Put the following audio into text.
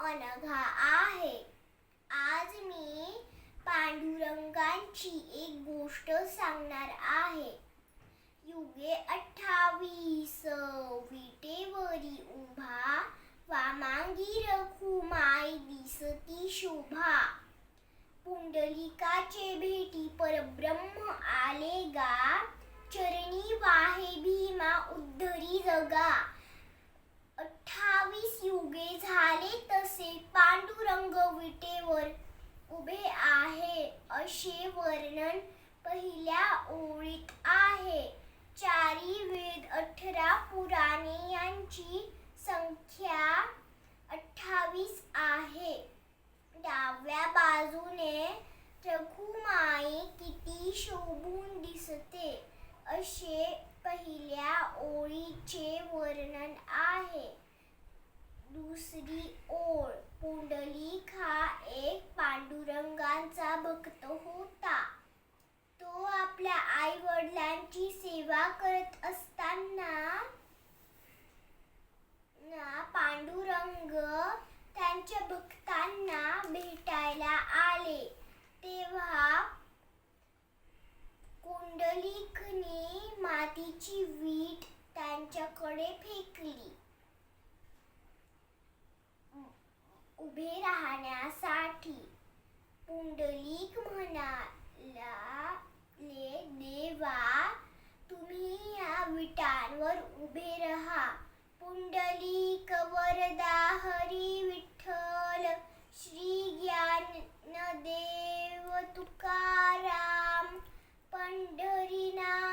अनघा आहे. आज मी पांडुरंगाची एक गोष्ट सांगणार आहे. युगे 28 विटेवरी उभा, वामांगी रखुमाई दिसती शोभा. पुंडलिकाचे भेटी परब्रह्म आले गा, चरणी वाहे भीमा उद्धरी जगा. 28 युगे झाले तसे पांडुरंग विटेवर उभे आहे, असे वर्णन पहिल्या ओळीत आहे. चारी वेद 18 पुराणे यांची संख्या 28 आहे. डाव्या बाजूने रखुमाई किती शोभून दिसते, असे पहिल्या ओळीचे वर्णन आहे. दुसरी ओळ. पुंडलिक हा एक पांडुरंगाचा भक्त होता. तो आपल्या आई वडिलांची सेवा करत असताना पांडुरंग त्यांच्या भक्तांना भेटायला आले. तेव्हा पुंडलिकने मातीची वीट त्यांच्याकडे फेकली. उभे राहण्यासाठी. पुंडलिक म्हणाले, देवा, तुम्ही या विटांवर उभे रहा. पुंडलिक वरदा हरी विठ्ठल, श्री ज्ञानदेव तुकाराम, पंढरीनाथ